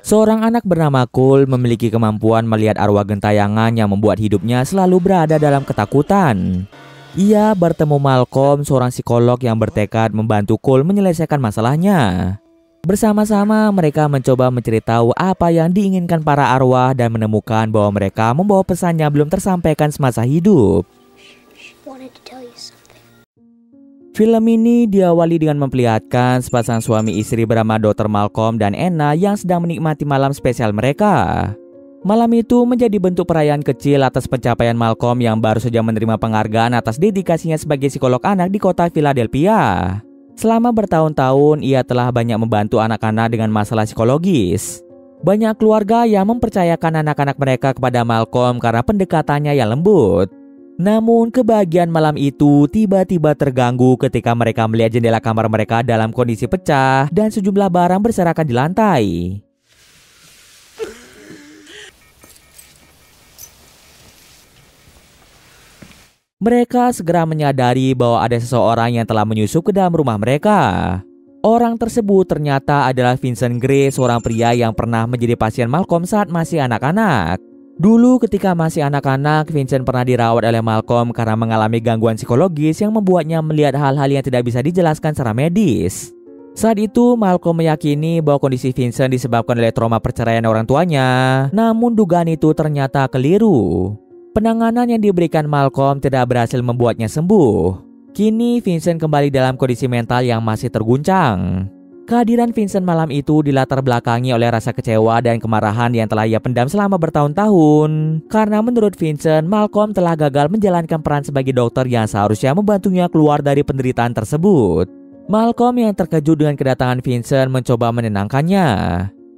Seorang anak bernama Cole memiliki kemampuan melihat arwah gentayangan yang membuat hidupnya selalu berada dalam ketakutan. Ia bertemu Malcolm, seorang psikolog yang bertekad membantu Cole menyelesaikan masalahnya. Bersama-sama mereka mencoba mencari tahu apa yang diinginkan para arwah dan menemukan bahwa mereka membawa pesan yang belum tersampaikan semasa hidup. Film ini diawali dengan memperlihatkan sepasang suami istri bernama Dr. Malcolm dan Anna yang sedang menikmati malam spesial mereka. Malam itu menjadi bentuk perayaan kecil atas pencapaian Malcolm yang baru saja menerima penghargaan atas dedikasinya sebagai psikolog anak di kota Philadelphia. Selama bertahun-tahun, ia telah banyak membantu anak-anak dengan masalah psikologis. Banyak keluarga yang mempercayakan anak-anak mereka kepada Malcolm karena pendekatannya yang lembut. Namun, kebahagiaan malam itu tiba-tiba terganggu ketika mereka melihat jendela kamar mereka dalam kondisi pecah dan sejumlah barang berserakan di lantai. Mereka segera menyadari bahwa ada seseorang yang telah menyusup ke dalam rumah mereka. Orang tersebut ternyata adalah Vincent Gray, seorang pria yang pernah menjadi pasien Malcolm saat masih anak-anak. Dulu ketika masih anak-anak, Vincent pernah dirawat oleh Malcolm karena mengalami gangguan psikologis yang membuatnya melihat hal-hal yang tidak bisa dijelaskan secara medis. Saat itu, Malcolm meyakini bahwa kondisi Vincent disebabkan oleh trauma perceraian orang tuanya. Namun dugaan itu ternyata keliru. Penanganan yang diberikan Malcolm tidak berhasil membuatnya sembuh. Kini Vincent kembali dalam kondisi mental yang masih terguncang. Kehadiran Vincent malam itu dilatar belakangi oleh rasa kecewa dan kemarahan yang telah ia pendam selama bertahun-tahun. Karena menurut Vincent, Malcolm telah gagal menjalankan peran sebagai dokter yang seharusnya membantunya keluar dari penderitaan tersebut. Malcolm yang terkejut dengan kedatangan Vincent mencoba menenangkannya.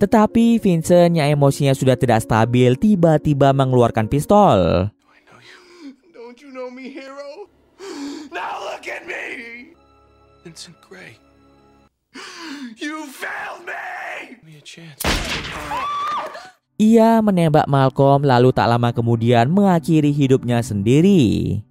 Tetapi Vincent yang emosinya sudah tidak stabil tiba-tiba mengeluarkan pistol. Don't you know me, hero? Now look at me! Vincent Gray. You failed me! Give me a chance. Ia menembak Malcolm lalu tak lama kemudian mengakhiri hidupnya sendiri.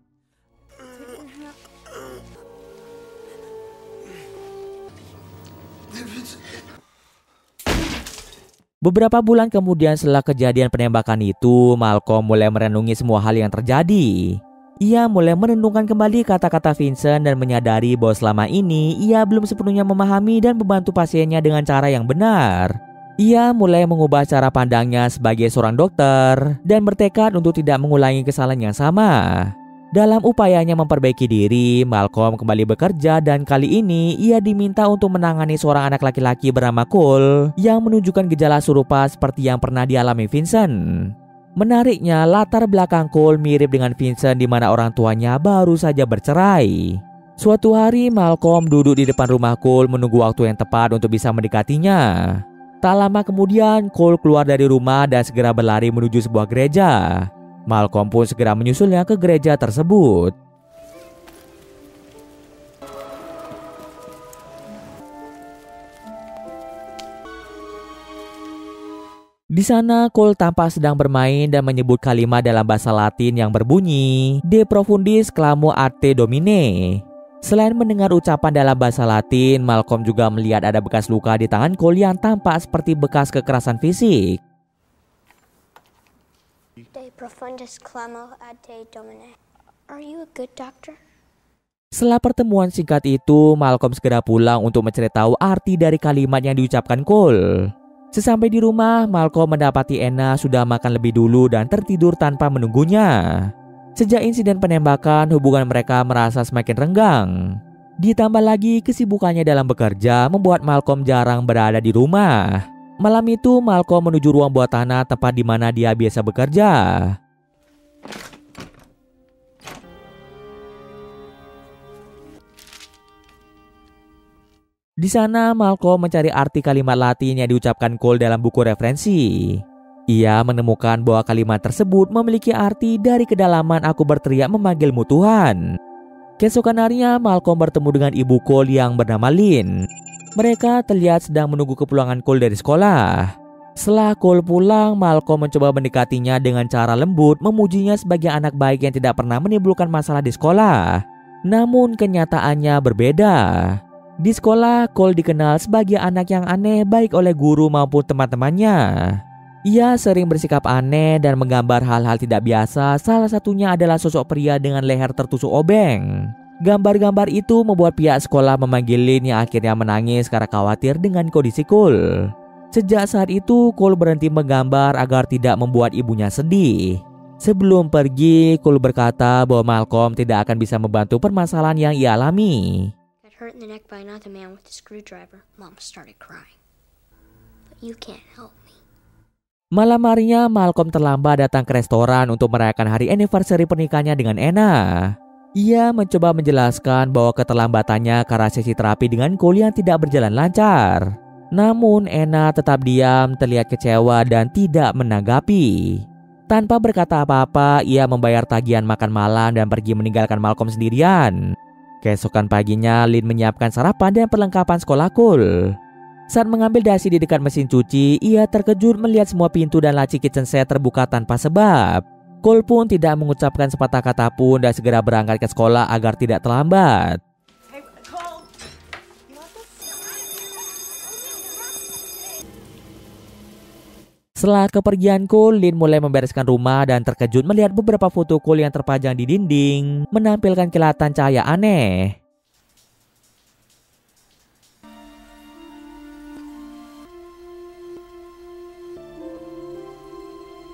Beberapa bulan kemudian setelah kejadian penembakan itu, Malcolm mulai merenungi semua hal yang terjadi. Ia mulai merenungkan kembali kata-kata Vincent dan menyadari bahwa selama ini ia belum sepenuhnya memahami dan membantu pasiennya dengan cara yang benar. Ia mulai mengubah cara pandangnya sebagai seorang dokter dan bertekad untuk tidak mengulangi kesalahan yang sama. Dalam upayanya memperbaiki diri, Malcolm kembali bekerja dan kali ini ia diminta untuk menangani seorang anak laki-laki bernama Cole yang menunjukkan gejala serupa seperti yang pernah dialami Vincent. Menariknya, latar belakang Cole mirip dengan Vincent di mana orang tuanya baru saja bercerai. Suatu hari, Malcolm duduk di depan rumah Cole menunggu waktu yang tepat untuk bisa mendekatinya. Tak lama kemudian, Cole keluar dari rumah dan segera berlari menuju sebuah gereja. Malcolm pun segera menyusulnya ke gereja tersebut. Di sana, Cole tampak sedang bermain dan menyebut kalimat dalam bahasa Latin yang berbunyi De profundis clamo arte domine. Selain mendengar ucapan dalam bahasa Latin, Malcolm juga melihat ada bekas luka di tangan Cole yang tampak seperti bekas kekerasan fisik. De profundis clamo arte domine. Are you a good doctor? Setelah pertemuan singkat itu, Malcolm segera pulang untuk mencari tahu arti dari kalimat yang diucapkan Cole. Sesampai di rumah, Malcolm mendapati Anna sudah makan lebih dulu dan tertidur tanpa menunggunya. Sejak insiden penembakan, hubungan mereka merasa semakin renggang. Ditambah lagi kesibukannya dalam bekerja membuat Malcolm jarang berada di rumah. Malam itu, Malcolm menuju ruang bawah tanah tempat di mana dia biasa bekerja. Di sana, Malcolm mencari arti kalimat Latin yang diucapkan Cole dalam buku referensi. Ia menemukan bahwa kalimat tersebut memiliki arti dari kedalaman aku berteriak memanggilmu Tuhan. Keesokan harinya, Malcolm bertemu dengan ibu Cole yang bernama Lynn. Mereka terlihat sedang menunggu kepulangan Cole dari sekolah. Setelah Cole pulang, Malcolm mencoba mendekatinya dengan cara lembut, memujinya sebagai anak baik yang tidak pernah menimbulkan masalah di sekolah. Namun kenyataannya berbeda. Di sekolah, Cole dikenal sebagai anak yang aneh baik oleh guru maupun teman-temannya. Ia sering bersikap aneh dan menggambar hal-hal tidak biasa, salah satunya adalah sosok pria dengan leher tertusuk obeng. Gambar-gambar itu membuat pihak sekolah memanggil Lynn yang akhirnya menangis karena khawatir dengan kondisi Cole. Sejak saat itu, Cole berhenti menggambar agar tidak membuat ibunya sedih. Sebelum pergi, Cole berkata bahwa Malcolm tidak akan bisa membantu permasalahan yang ia alami. Hurt in the neck by another man with a screwdriver. Mom started crying. But you can't help me. Malam harinya, Malcolm terlambat datang ke restoran untuk merayakan hari anniversary pernikahannya dengan Anna. Ia mencoba menjelaskan bahwa keterlambatannya karena sesi terapi dengan Cole yang tidak berjalan lancar. Namun Anna tetap diam, terlihat kecewa dan tidak menanggapi. Tanpa berkata apa-apa, ia membayar tagihan makan malam dan pergi meninggalkan Malcolm sendirian. Keesokan paginya, Lynn menyiapkan sarapan dan perlengkapan sekolah Cole. Saat mengambil dasi di dekat mesin cuci, ia terkejut melihat semua pintu dan laci kitchen set terbuka tanpa sebab. Cole pun tidak mengucapkan sepatah kata pun dan segera berangkat ke sekolah agar tidak terlambat. Setelah kepergian Cole, Lynn mulai membereskan rumah dan terkejut melihat beberapa foto Cole yang terpajang di dinding, menampilkan kilatan cahaya aneh.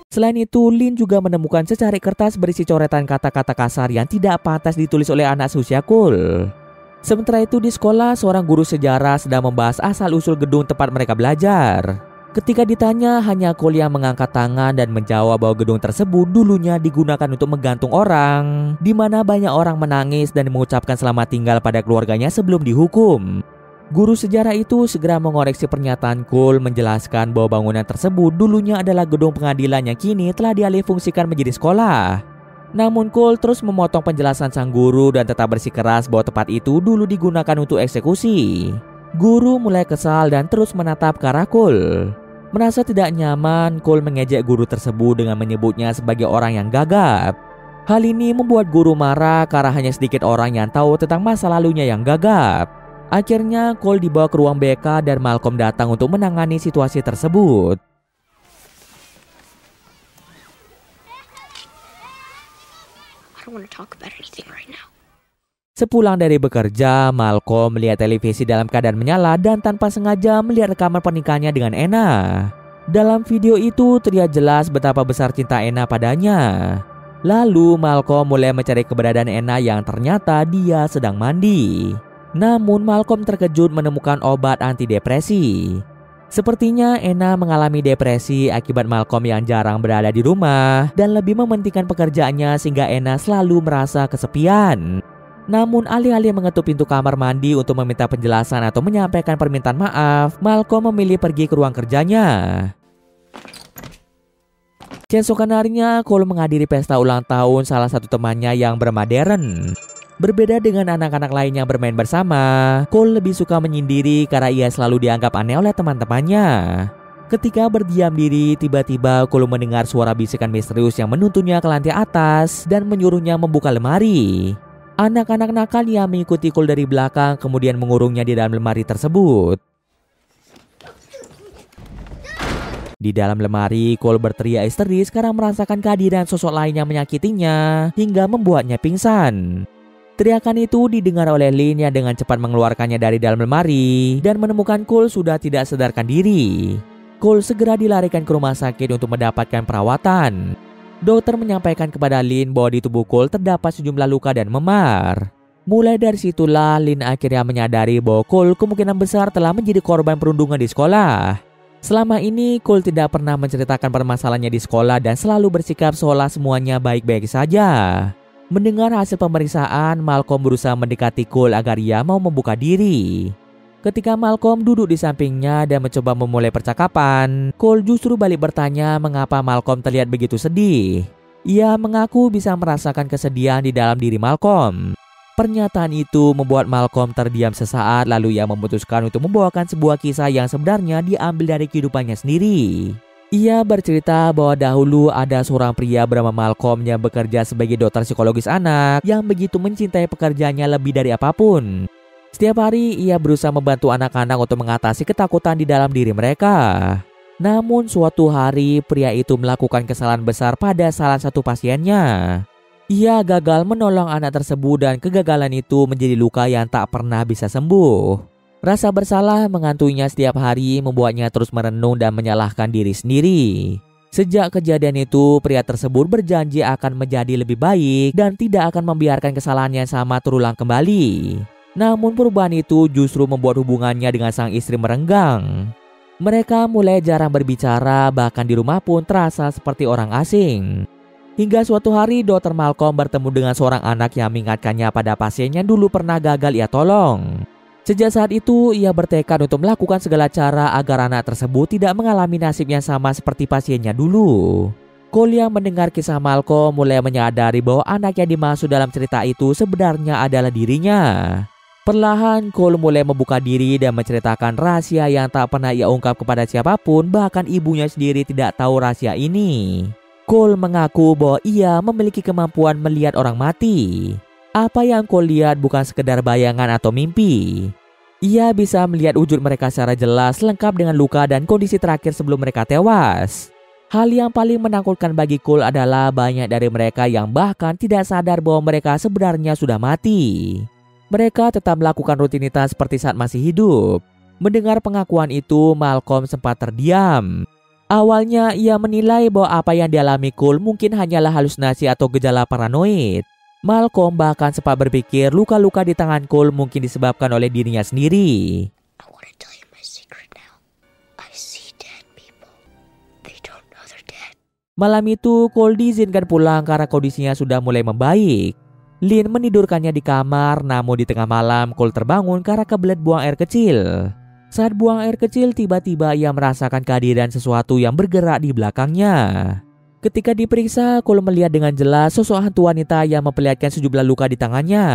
Selain itu, Lynn juga menemukan secari kertas berisi coretan kata-kata kasar yang tidak pantas ditulis oleh anak seusia Cole. Sementara itu di sekolah, seorang guru sejarah sedang membahas asal-usul gedung tempat mereka belajar. Ketika ditanya, hanya Cole yang mengangkat tangan dan menjawab bahwa gedung tersebut dulunya digunakan untuk menggantung orang, di mana banyak orang menangis dan mengucapkan selamat tinggal pada keluarganya sebelum dihukum. Guru sejarah itu segera mengoreksi pernyataan Cole, menjelaskan bahwa bangunan tersebut dulunya adalah gedung pengadilan yang kini telah dialihfungsikan menjadi sekolah. Namun Cole terus memotong penjelasan sang guru dan tetap bersikeras bahwa tempat itu dulu digunakan untuk eksekusi. Guru mulai kesal dan terus menatap ke arah Cole. Merasa tidak nyaman, Cole mengejek guru tersebut dengan menyebutnya sebagai orang yang gagap. Hal ini membuat guru marah karena hanya sedikit orang yang tahu tentang masa lalunya yang gagap. Akhirnya Cole dibawa ke ruang BK dan Malcolm datang untuk menangani situasi tersebut. I don't want to talk about anything right now. Sepulang dari bekerja, Malcolm melihat televisi dalam keadaan menyala dan tanpa sengaja melihat rekaman pernikahannya dengan Anna. Dalam video itu terlihat jelas betapa besar cinta Anna padanya. Lalu Malcolm mulai mencari keberadaan Anna yang ternyata dia sedang mandi. Namun Malcolm terkejut menemukan obat antidepresi. Sepertinya Anna mengalami depresi akibat Malcolm yang jarang berada di rumah dan lebih mementingkan pekerjaannya sehingga Anna selalu merasa kesepian. Namun alih-alih mengetuk pintu kamar mandi untuk meminta penjelasan atau menyampaikan permintaan maaf, Malcolm memilih pergi ke ruang kerjanya. Keesokan harinya, Cole menghadiri pesta ulang tahun salah satu temannya yang bernama Darren. Berbeda dengan anak-anak lain yang bermain bersama, Cole lebih suka menyendiri karena ia selalu dianggap aneh oleh teman-temannya. Ketika berdiam diri, tiba-tiba Cole mendengar suara bisikan misterius yang menuntunnya ke lantai atas dan menyuruhnya membuka lemari. Anak-anak nakal yang mengikuti Cole dari belakang kemudian mengurungnya di dalam lemari tersebut. Di dalam lemari, Cole berteriak histeris karena merasakan kehadiran sosok lain yang menyakitinya hingga membuatnya pingsan. Teriakan itu didengar oleh Lynn yang dengan cepat mengeluarkannya dari dalam lemari dan menemukan Cole sudah tidak sadarkan diri. Cole segera dilarikan ke rumah sakit untuk mendapatkan perawatan. Dokter menyampaikan kepada Lynn bahwa di tubuh Cole terdapat sejumlah luka dan memar. Mulai dari situlah Lynn akhirnya menyadari bahwa Cole kemungkinan besar telah menjadi korban perundungan di sekolah. Selama ini Cole tidak pernah menceritakan permasalahannya di sekolah dan selalu bersikap seolah semuanya baik-baik saja. Mendengar hasil pemeriksaan, Malcolm berusaha mendekati Cole agar ia mau membuka diri. Ketika Malcolm duduk di sampingnya dan mencoba memulai percakapan, Cole justru balik bertanya mengapa Malcolm terlihat begitu sedih. Ia mengaku bisa merasakan kesedihan di dalam diri Malcolm. Pernyataan itu membuat Malcolm terdiam sesaat, lalu ia memutuskan untuk membawakan sebuah kisah yang sebenarnya diambil dari kehidupannya sendiri. Ia bercerita bahwa dahulu ada seorang pria bernama Malcolm yang bekerja sebagai dokter psikologis anak yang begitu mencintai pekerjaannya lebih dari apapun. Setiap hari ia berusaha membantu anak-anak untuk mengatasi ketakutan di dalam diri mereka. Namun suatu hari pria itu melakukan kesalahan besar pada salah satu pasiennya. Ia gagal menolong anak tersebut dan kegagalan itu menjadi luka yang tak pernah bisa sembuh. Rasa bersalah mengantuinya setiap hari, membuatnya terus merenung dan menyalahkan diri sendiri. Sejak kejadian itu, pria tersebut berjanji akan menjadi lebih baik dan tidak akan membiarkan kesalahan yang sama terulang kembali. Namun perubahan itu justru membuat hubungannya dengan sang istri merenggang. Mereka mulai jarang berbicara, bahkan di rumah pun terasa seperti orang asing. Hingga suatu hari Dr. Malcolm bertemu dengan seorang anak yang mengingatkannya pada pasien yang dulu pernah gagal ia tolong. Sejak saat itu, ia bertekad untuk melakukan segala cara agar anak tersebut tidak mengalami nasib yang sama seperti pasiennya dulu. Cole yang mendengar kisah Malcolm mulai menyadari bahwa anak yang dimaksud dalam cerita itu sebenarnya adalah dirinya. Perlahan, Cole mulai membuka diri dan menceritakan rahasia yang tak pernah ia ungkap kepada siapapun, bahkan ibunya sendiri tidak tahu rahasia ini. Cole mengaku bahwa ia memiliki kemampuan melihat orang mati. Apa yang Cole lihat bukan sekedar bayangan atau mimpi. Ia bisa melihat wujud mereka secara jelas, lengkap dengan luka dan kondisi terakhir sebelum mereka tewas. Hal yang paling menakutkan bagi Cole adalah banyak dari mereka yang bahkan tidak sadar bahwa mereka sebenarnya sudah mati. Mereka tetap melakukan rutinitas seperti saat masih hidup. Mendengar pengakuan itu, Malcolm sempat terdiam. Awalnya ia menilai bahwa apa yang dialami Cole mungkin hanyalah halusinasi atau gejala paranoid. Malcolm bahkan sempat berpikir luka-luka di tangan Cole mungkin disebabkan oleh dirinya sendiri. Malam itu Cole diizinkan pulang karena kondisinya sudah mulai membaik. Lynn menidurkannya di kamar, namun di tengah malam Cole terbangun karena kebelet buang air kecil. Saat buang air kecil, tiba-tiba ia merasakan kehadiran sesuatu yang bergerak di belakangnya. Ketika diperiksa, Cole melihat dengan jelas sosok hantu wanita yang memperlihatkan sejumlah luka di tangannya.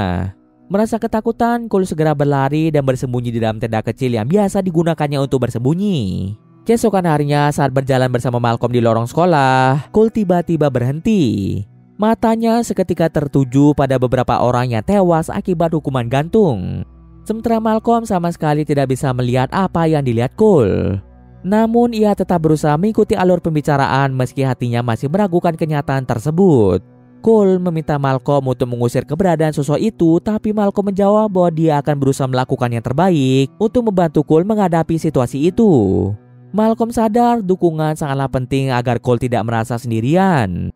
Merasa ketakutan, Cole segera berlari dan bersembunyi di dalam tenda kecil yang biasa digunakannya untuk bersembunyi. Keesokan harinya, saat berjalan bersama Malcolm di lorong sekolah, Cole tiba-tiba berhenti. Matanya seketika tertuju pada beberapa orang yang tewas akibat hukuman gantung. Sementara Malcolm sama sekali tidak bisa melihat apa yang dilihat Cole. Namun ia tetap berusaha mengikuti alur pembicaraan meski hatinya masih meragukan kenyataan tersebut. Cole meminta Malcolm untuk mengusir keberadaan sosok itu, tapi Malcolm menjawab bahwa dia akan berusaha melakukan yang terbaik untuk membantu Cole menghadapi situasi itu. Malcolm sadar dukungan sangatlah penting agar Cole tidak merasa sendirian.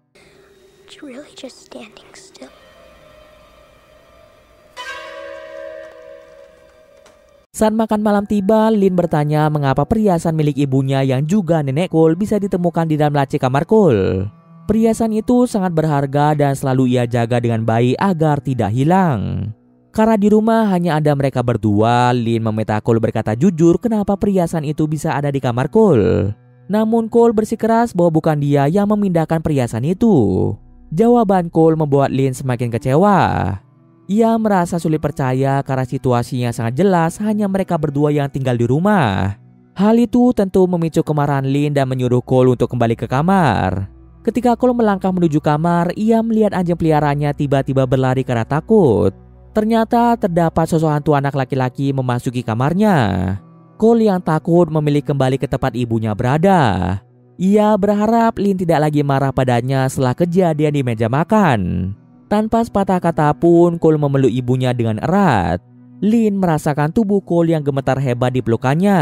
Saat makan malam tiba, Lynn bertanya mengapa perhiasan milik ibunya yang juga nenek Cole bisa ditemukan di dalam laci kamar Cole. Perhiasan itu sangat berharga dan selalu ia jaga dengan baik agar tidak hilang. Karena di rumah hanya ada mereka berdua, Lynn meminta Cole berkata jujur kenapa perhiasan itu bisa ada di kamar Cole. Namun Cole bersikeras bahwa bukan dia yang memindahkan perhiasan itu. Jawaban Cole membuat Lynn semakin kecewa. Ia merasa sulit percaya karena situasinya sangat jelas hanya mereka berdua yang tinggal di rumah. Hal itu tentu memicu kemarahan Lynn dan menyuruh Cole untuk kembali ke kamar. Ketika Cole melangkah menuju kamar, ia melihat anjing peliharaannya tiba-tiba berlari karena takut. Ternyata terdapat sosok hantu anak laki-laki memasuki kamarnya. Cole yang takut memilih kembali ke tempat ibunya berada. Ia berharap Lynn tidak lagi marah padanya setelah kejadian di meja makan. Tanpa sepatah kata pun, Cole memeluk ibunya dengan erat. Lynn merasakan tubuh Cole yang gemetar hebat di pelukannya.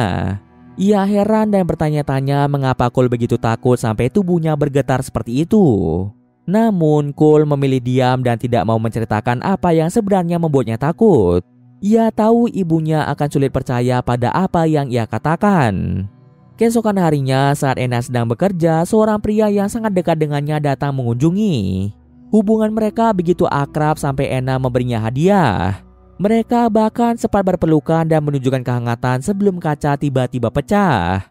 Ia heran dan bertanya-tanya mengapa Cole begitu takut sampai tubuhnya bergetar seperti itu. Namun Cole memilih diam dan tidak mau menceritakan apa yang sebenarnya membuatnya takut. Ia tahu ibunya akan sulit percaya pada apa yang ia katakan. Keesokan harinya, saat Anna sedang bekerja, seorang pria yang sangat dekat dengannya datang mengunjungi. Hubungan mereka begitu akrab sampai Anna memberinya hadiah. Mereka bahkan sempat berpelukan dan menunjukkan kehangatan sebelum kaca tiba-tiba pecah.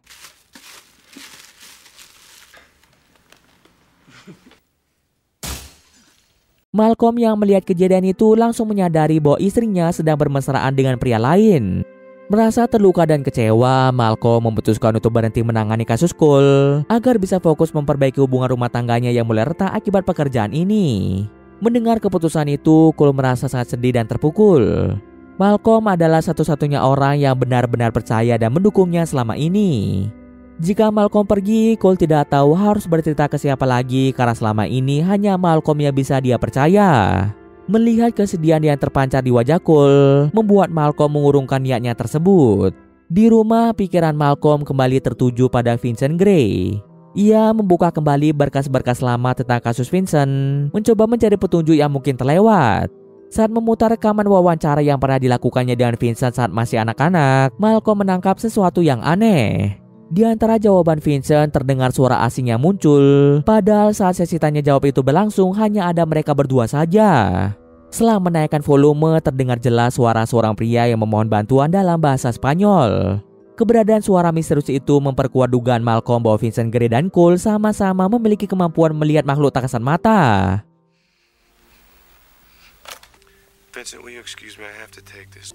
Malcolm yang melihat kejadian itu langsung menyadari bahwa istrinya sedang bermesraan dengan pria lain. Merasa terluka dan kecewa, Malcolm memutuskan untuk berhenti menangani kasus Cole agar bisa fokus memperbaiki hubungan rumah tangganya yang mulai retak akibat pekerjaan ini. Mendengar keputusan itu, Cole merasa sangat sedih dan terpukul. Malcolm adalah satu-satunya orang yang benar-benar percaya dan mendukungnya selama ini. Jika Malcolm pergi, Cole tidak tahu harus bercerita ke siapa lagi karena selama ini hanya Malcolm yang bisa dia percaya. Melihat kesedihan yang terpancar di wajah Cole, membuat Malcolm mengurungkan niatnya tersebut. Di rumah, pikiran Malcolm kembali tertuju pada Vincent Gray. Ia membuka kembali berkas-berkas lama tentang kasus Vincent, mencoba mencari petunjuk yang mungkin terlewat. Saat memutar rekaman wawancara yang pernah dilakukannya dengan Vincent saat masih anak-anak, Malcolm menangkap sesuatu yang aneh. Di antara jawaban Vincent terdengar suara asing yang muncul, padahal saat sesi tanya jawab itu berlangsung hanya ada mereka berdua saja. Setelah menaikkan volume, terdengar jelas suara seorang pria yang memohon bantuan dalam bahasa Spanyol. Keberadaan suara misterius itu memperkuat dugaan Malcolm bahwa Vincent Gray dan Cole sama-sama memiliki kemampuan melihat makhluk tak kasat mata. Vincent, will you excuse me? I have to take this.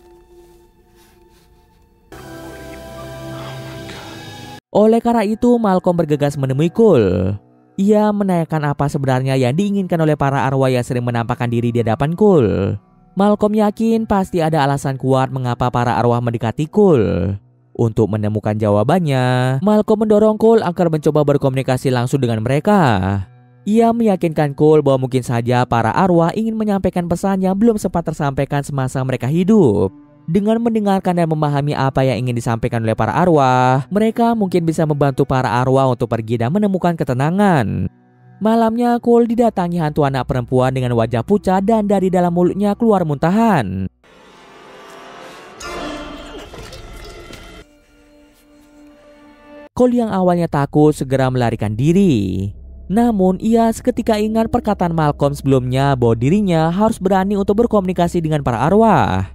Oleh karena itu, Malcolm bergegas menemui Cole. Ia menanyakan apa sebenarnya yang diinginkan oleh para arwah yang sering menampakkan diri di hadapan Cole. Malcolm yakin pasti ada alasan kuat mengapa para arwah mendekati Cole. Untuk menemukan jawabannya, Malcolm mendorong Cole agar mencoba berkomunikasi langsung dengan mereka. Ia meyakinkan Cole bahwa mungkin saja para arwah ingin menyampaikan pesan yang belum sempat tersampaikan semasa mereka hidup. Dengan mendengarkan dan memahami apa yang ingin disampaikan oleh para arwah, mereka mungkin bisa membantu para arwah untuk pergi dan menemukan ketenangan. Malamnya, Cole didatangi hantu anak perempuan dengan wajah pucat dan dari dalam mulutnya keluar muntahan. Cole yang awalnya takut segera melarikan diri. Namun ia seketika ingat perkataan Malcolm sebelumnya bahwa dirinya harus berani untuk berkomunikasi dengan para arwah.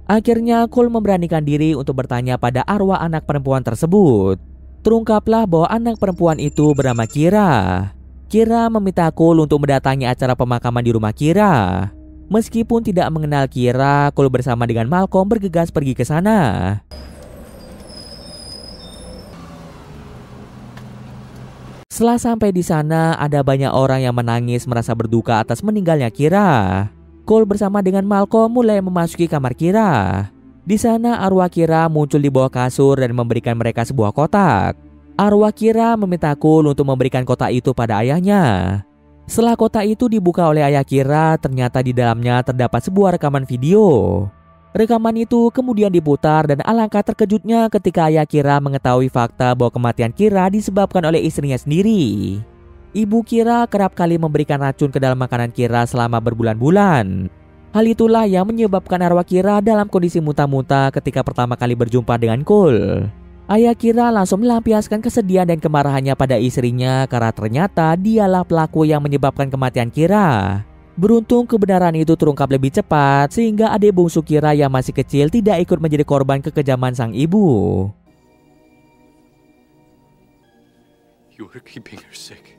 Akhirnya Cole memberanikan diri untuk bertanya pada arwah anak perempuan tersebut. Terungkaplah bahwa anak perempuan itu bernama Kira. Kira meminta Cole untuk mendatangi acara pemakaman di rumah Kira. Meskipun tidak mengenal Kira, Cole bersama dengan Malcolm bergegas pergi ke sana. Setelah sampai di sana, ada banyak orang yang menangis merasa berduka atas meninggalnya Kira. Cole bersama dengan Malcolm mulai memasuki kamar Kira. Di sana arwah Kira muncul di bawah kasur dan memberikan mereka sebuah kotak. Arwah Kira meminta Cole untuk memberikan kotak itu pada ayahnya. Setelah kotak itu dibuka oleh ayah Kira, ternyata di dalamnya terdapat sebuah rekaman video. Rekaman itu kemudian diputar dan alangkah terkejutnya ketika ayah Kira mengetahui fakta bahwa kematian Kira disebabkan oleh istrinya sendiri. Ibu Kira kerap kali memberikan racun ke dalam makanan Kira selama berbulan-bulan. Hal itulah yang menyebabkan arwah Kira dalam kondisi muntah-muntah ketika pertama kali berjumpa dengan Cole. Ayah Kira langsung melampiaskan kesedihan dan kemarahannya pada istrinya karena ternyata dialah pelaku yang menyebabkan kematian Kira. Beruntung kebenaran itu terungkap lebih cepat sehingga adik bungsu Kira yang masih kecil tidak ikut menjadi korban kekejaman sang ibu. You were keeping her sick.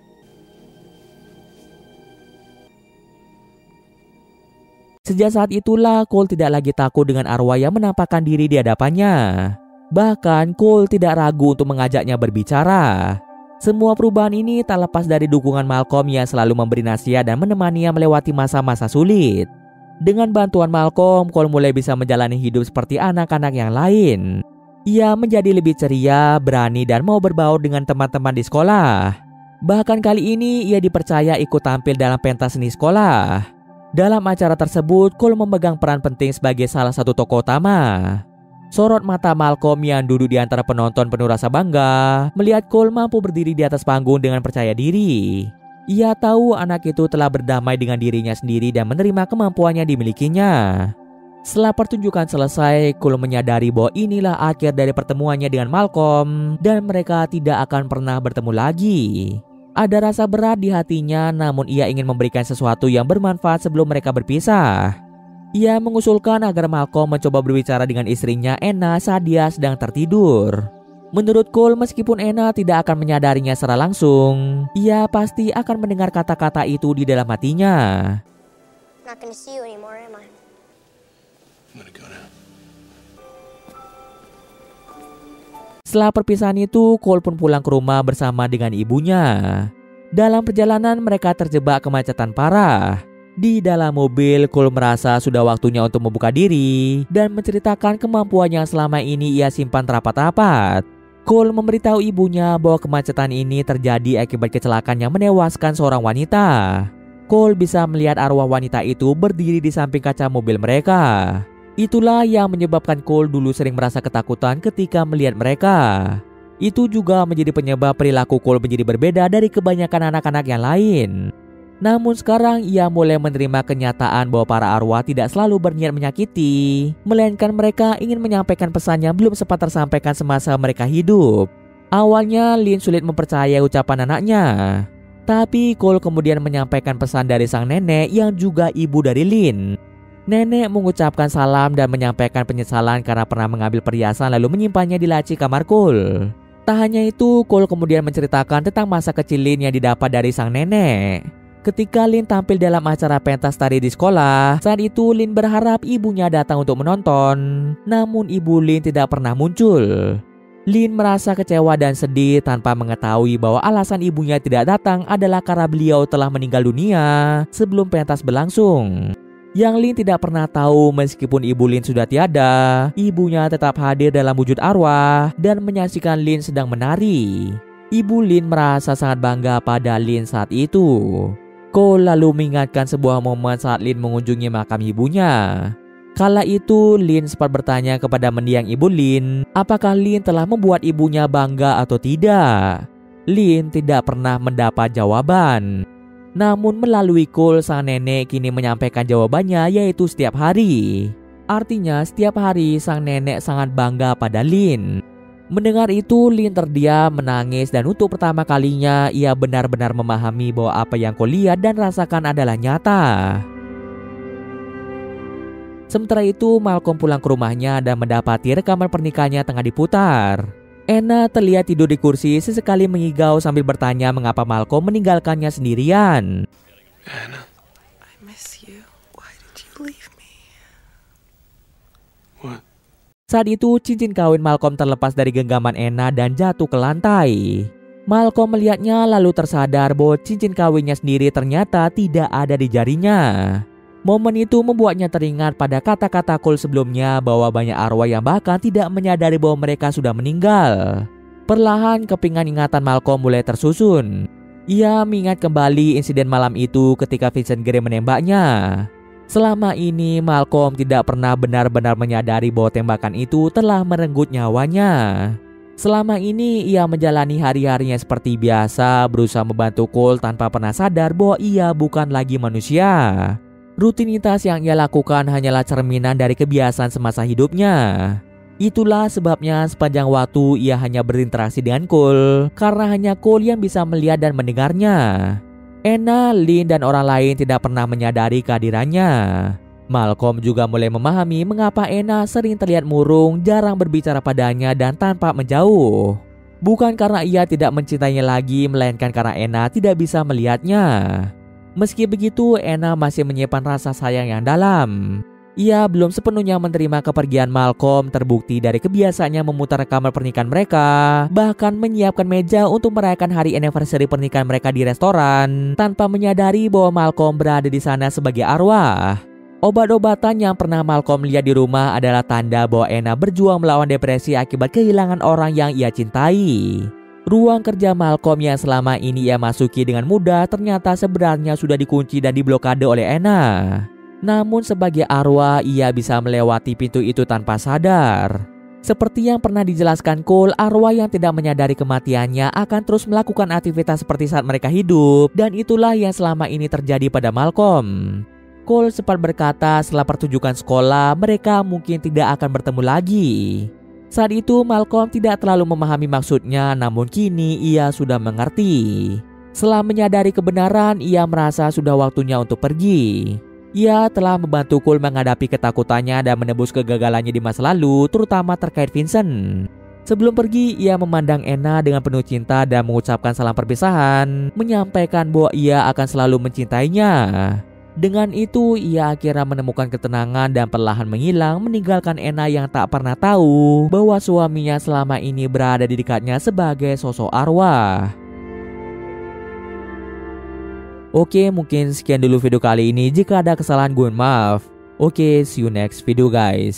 Sejak saat itulah Cole tidak lagi takut dengan arwah yang menampakkan diri di hadapannya. Bahkan Cole tidak ragu untuk mengajaknya berbicara. Semua perubahan ini tak lepas dari dukungan Malcolm yang selalu memberi nasihat dan menemaninya melewati masa-masa sulit. Dengan bantuan Malcolm, Cole mulai bisa menjalani hidup seperti anak-anak yang lain. Ia menjadi lebih ceria, berani, dan mau berbaur dengan teman-teman di sekolah. Bahkan kali ini ia dipercaya ikut tampil dalam pentas seni sekolah. Dalam acara tersebut, Cole memegang peran penting sebagai salah satu tokoh utama. Sorot mata Malcolm yang duduk di antara penonton penuh rasa bangga melihat Cole mampu berdiri di atas panggung dengan percaya diri. Ia tahu anak itu telah berdamai dengan dirinya sendiri dan menerima kemampuannya dimilikinya. Setelah pertunjukan selesai, Cole menyadari bahwa inilah akhir dari pertemuannya dengan Malcolm dan mereka tidak akan pernah bertemu lagi. Ada rasa berat di hatinya, namun ia ingin memberikan sesuatu yang bermanfaat sebelum mereka berpisah. Ia mengusulkan agar Malcolm mencoba berbicara dengan istrinya Anna saat dia sedang tertidur. Menurut Cole, meskipun Anna tidak akan menyadarinya secara langsung, ia pasti akan mendengar kata-kata itu di dalam hatinya. Not gonna see you anymore, am I? I'm gonna go now. Setelah perpisahan itu, Cole pun pulang ke rumah bersama dengan ibunya. Dalam perjalanan mereka terjebak kemacetan parah. Di dalam mobil, Cole merasa sudah waktunya untuk membuka diri dan menceritakan kemampuan yang selama ini ia simpan rapat-rapat. Cole memberitahu ibunya bahwa kemacetan ini terjadi akibat kecelakaan yang menewaskan seorang wanita. Cole bisa melihat arwah wanita itu berdiri di samping kaca mobil mereka. Itulah yang menyebabkan Cole dulu sering merasa ketakutan ketika melihat mereka. Itu juga menjadi penyebab perilaku Cole menjadi berbeda dari kebanyakan anak-anak yang lain. Namun sekarang ia mulai menerima kenyataan bahwa para arwah tidak selalu berniat menyakiti, melainkan mereka ingin menyampaikan pesan yang belum sempat tersampaikan semasa mereka hidup. Awalnya Lynn sulit mempercayai ucapan anaknya, tapi Cole kemudian menyampaikan pesan dari sang nenek yang juga ibu dari Lynn. Nenek mengucapkan salam dan menyampaikan penyesalan karena pernah mengambil perhiasan lalu menyimpannya di laci kamar Cole. Tak hanya itu, Cole kemudian menceritakan tentang masa kecil Lynn yang didapat dari sang nenek. Ketika Lynn tampil dalam acara pentas tari di sekolah, saat itu Lynn berharap ibunya datang untuk menonton. Namun ibu Lynn tidak pernah muncul. Lynn merasa kecewa dan sedih tanpa mengetahui bahwa alasan ibunya tidak datang adalah karena beliau telah meninggal dunia sebelum pentas berlangsung. Yang Lynn tidak pernah tahu, meskipun ibu Lynn sudah tiada, ibunya tetap hadir dalam wujud arwah dan menyaksikan Lynn sedang menari. Ibu Lynn merasa sangat bangga pada Lynn saat itu. Cole lalu mengingatkan sebuah momen saat Lynn mengunjungi makam ibunya. Kala itu Lynn sempat bertanya kepada mendiang ibu Lynn, apakah Lynn telah membuat ibunya bangga atau tidak. Lynn tidak pernah mendapat jawaban. Namun melalui Cole, sang nenek kini menyampaikan jawabannya, yaitu setiap hari. Artinya setiap hari sang nenek sangat bangga pada Lynn. Mendengar itu, Lynn terdiam, menangis, dan untuk pertama kalinya ia benar-benar memahami bahwa apa yang Cole lihat dan rasakan adalah nyata. Sementara itu, Malcolm pulang ke rumahnya dan mendapati rekaman pernikahannya tengah diputar. Anna terlihat tidur di kursi, sesekali mengigau sambil bertanya mengapa Malcolm meninggalkannya sendirian. Anna, I miss you. Why did you leave me? what? Saat itu, cincin kawin Malcolm terlepas dari genggaman Anna dan jatuh ke lantai. Malcolm melihatnya lalu tersadar bahwa cincin kawinnya sendiri ternyata tidak ada di jarinya. Momen itu membuatnya teringat pada kata-kata Cole sebelumnya bahwa banyak arwah yang bahkan tidak menyadari bahwa mereka sudah meninggal. Perlahan kepingan ingatan Malcolm mulai tersusun. Ia mengingat kembali insiden malam itu ketika Vincent Gray menembaknya. Selama ini Malcolm tidak pernah benar-benar menyadari bahwa tembakan itu telah merenggut nyawanya. Selama ini ia menjalani hari-harinya seperti biasa, berusaha membantu Cole tanpa pernah sadar bahwa ia bukan lagi manusia. Rutinitas yang ia lakukan hanyalah cerminan dari kebiasaan semasa hidupnya. Itulah sebabnya sepanjang waktu ia hanya berinteraksi dengan Cole, karena hanya Cole yang bisa melihat dan mendengarnya. Anna, Lynn, dan orang lain tidak pernah menyadari kehadirannya. Malcolm juga mulai memahami mengapa Anna sering terlihat murung, jarang berbicara padanya, dan tanpa menjauh. Bukan karena ia tidak mencintainya lagi, melainkan karena Anna tidak bisa melihatnya. Meski begitu, Anna masih menyimpan rasa sayang yang dalam. Ia belum sepenuhnya menerima kepergian Malcolm, terbukti dari kebiasaannya memutar rekaman pernikahan mereka, bahkan menyiapkan meja untuk merayakan hari anniversary pernikahan mereka di restoran, tanpa menyadari bahwa Malcolm berada di sana sebagai arwah. Obat-obatan yang pernah Malcolm lihat di rumah adalah tanda bahwa Anna berjuang melawan depresi akibat kehilangan orang yang ia cintai. Ruang kerja Malcolm yang selama ini ia masuki dengan mudah ternyata sebenarnya sudah dikunci dan diblokade oleh Anna. Namun sebagai arwah ia bisa melewati pintu itu tanpa sadar. Seperti yang pernah dijelaskan Cole, arwah yang tidak menyadari kematiannya akan terus melakukan aktivitas seperti saat mereka hidup, dan itulah yang selama ini terjadi pada Malcolm. Cole sempat berkata setelah pertunjukan sekolah mereka mungkin tidak akan bertemu lagi. Saat itu Malcolm tidak terlalu memahami maksudnya, namun kini ia sudah mengerti. Setelah menyadari kebenaran, ia merasa sudah waktunya untuk pergi. Ia telah membantu Cole menghadapi ketakutannya dan menebus kegagalannya di masa lalu, terutama terkait Vincent. Sebelum pergi, ia memandang Anna dengan penuh cinta dan mengucapkan salam perpisahan, menyampaikan bahwa ia akan selalu mencintainya. Dengan itu, ia akhirnya menemukan ketenangan dan perlahan menghilang, meninggalkan Anna yang tak pernah tahu bahwa suaminya selama ini berada di dekatnya sebagai sosok arwah. Oke, mungkin sekian dulu video kali ini. Jika ada kesalahan gue maaf. Oke, see you next video guys.